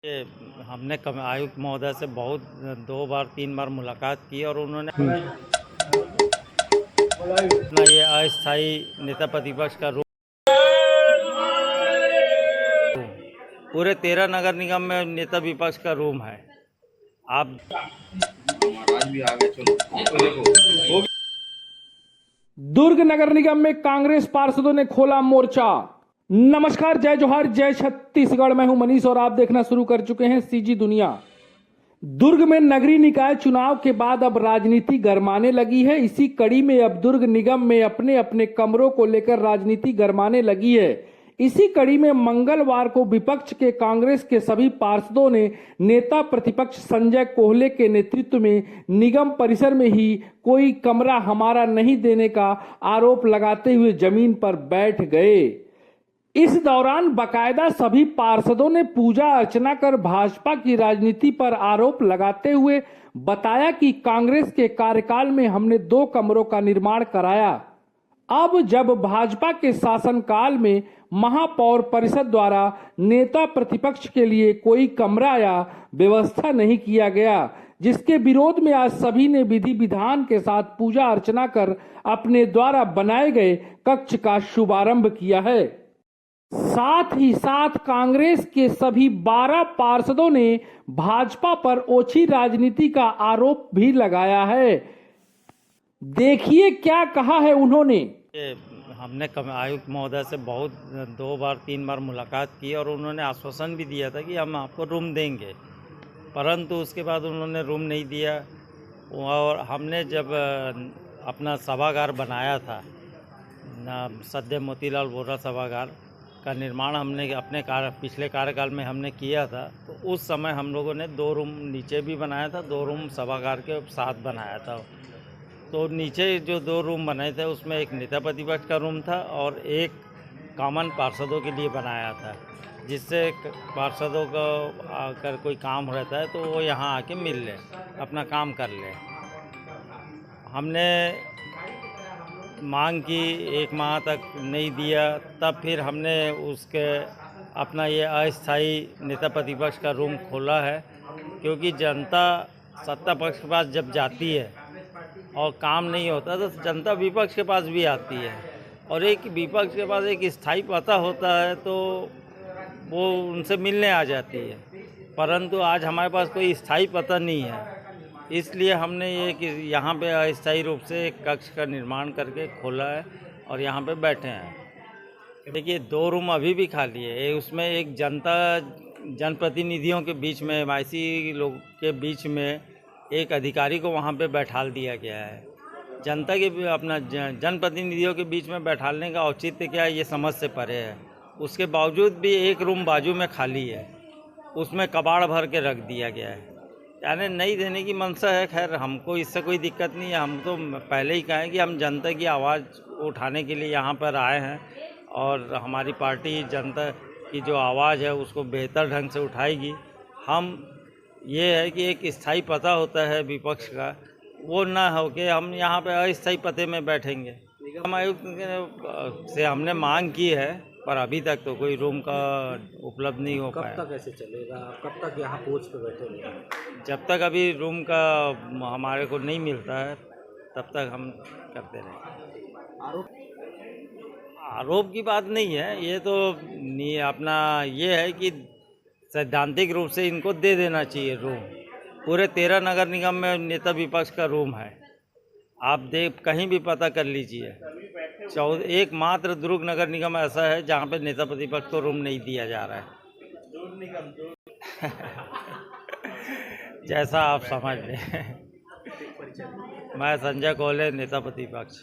ये हमने आयुक्त महोदय से बहुत 2 बार 3 बार मुलाकात की और उन्होंने अपना ये अस्थायी नेता प्रतिपक्ष का रूप पूरे 13 नगर निगम में नेता विपक्ष का रूम है। आप दुर्ग नगर निगम में कांग्रेस पार्षदों ने खोला मोर्चा। नमस्कार, जय जोहार, जय छत्तीसगढ़। मैं हूं मनीष और आप देखना शुरू कर चुके हैं सीजी दुनिया। दुर्ग में नगरीय निकाय चुनाव के बाद अब राजनीति गरमाने लगी है। इसी कड़ी में अब दुर्ग निगम में अपने अपने कमरों को लेकर राजनीति गरमाने लगी है। इसी कड़ी में मंगलवार को विपक्ष के कांग्रेस के सभी पार्षदों ने नेता प्रतिपक्ष संजय कोहले के नेतृत्व में निगम परिसर में ही कोई कमरा हमारा नहीं देने का आरोप लगाते हुए जमीन पर बैठ गए। इस दौरान बकायदा सभी पार्षदों ने पूजा अर्चना कर भाजपा की राजनीति पर आरोप लगाते हुए बताया कि कांग्रेस के कार्यकाल में हमने 2 कमरों का निर्माण कराया। अब जब भाजपा के शासनकाल में महापौर परिषद द्वारा नेता प्रतिपक्ष के लिए कोई कमरा या व्यवस्था नहीं किया गया, जिसके विरोध में आज सभी ने विधि विधान के साथ पूजा अर्चना कर अपने द्वारा बनाए गए कक्ष का शुभारंभ किया है। साथ ही साथ कांग्रेस के सभी 12 पार्षदों ने भाजपा पर ओछी राजनीति का आरोप भी लगाया है। देखिए क्या कहा है उन्होंने। हमने आयुक्त महोदय से बहुत 2 बार 3 बार मुलाकात की और उन्होंने आश्वासन भी दिया था कि हम आपको रूम देंगे, परंतु उसके बाद उन्होंने रूम नहीं दिया। और हमने जब अपना सभागार बनाया था, सद्य मोतीलाल वोरा सभागार का निर्माण हमने अपने पिछले कार्यकाल में हमने किया था, तो उस समय हम लोगों ने 2 रूम नीचे भी बनाया था, 2 रूम सभागार के साथ बनाया था। तो नीचे जो 2 रूम बने थे उसमें एक नेता प्रतिपक्ष का रूम था और एक कॉमन पार्षदों के लिए बनाया था, जिससे पार्षदों को अगर कोई काम रहता है तो वो यहाँ आके मिल ले, अपना काम कर ले। हमने मांग की, 1 माह तक नहीं दिया, तब फिर हमने उसके अपना ये अस्थायी नेता प्रतिपक्ष का रूम खोला है, क्योंकि जनता सत्ता पक्ष के पास जब जाती है और काम नहीं होता तो जनता विपक्ष के पास भी आती है, और एक विपक्ष के पास एक स्थायी पता होता है तो वो उनसे मिलने आ जाती है। परंतु आज हमारे पास कोई स्थायी पता नहीं है, इसलिए हमने ये कि यहाँ पे अस्थायी रूप से एक कक्ष का निर्माण करके खोला है और यहाँ पे बैठे हैं। देखिए 2 रूम अभी भी खाली है। उसमें एक जनप्रतिनिधियों के बीच में, एमआईसी लोग के बीच में एक अधिकारी को वहाँ पे बैठाल दिया गया है। जनता के अपना जनप्रतिनिधियों के बीच में बैठालने का औचित्य क्या है, ये समझ से परे है। उसके बावजूद भी एक रूम बाजू में खाली है, उसमें कबाड़ भर के रख दिया गया है। यानी नहीं देने की मंशा है। खैर, हमको इससे कोई दिक्कत नहीं है। हम तो पहले ही कहें कि हम जनता की आवाज़ उठाने के लिए यहाँ पर आए हैं और हमारी पार्टी जनता की जो आवाज़ है उसको बेहतर ढंग से उठाएगी। हम ये है कि एक स्थायी पता होता है विपक्ष का, वो ना हो के हम यहाँ पे अस्थायी पते में बैठेंगे। निगम आयुक्त से हमने मांग की है, पर अभी तक तो कोई रूम का उपलब्ध नहीं हो पाया। कब तक ऐसे चलेगा? कब तक यहाँ पोस्ट पे बैठे रहेंगे? जब तक अभी रूम का हमारे को नहीं मिलता है तब तक हम करते रहेंगे। आरोप की बात नहीं है, ये तो अपना ये है कि सैद्धांतिक रूप से इनको दे देना चाहिए रूम। पूरे 13 नगर निगम में नेता विपक्ष का रूम है। आप कहीं भी पता कर लीजिए। एकमात्र दुर्ग नगर निगम ऐसा है जहाँ पे नेता प्रतिपक्ष को रूम नहीं दिया जा रहा है। जैसा आप समझ लें। मैं संजय कोहले, नेता प्रतिपक्ष।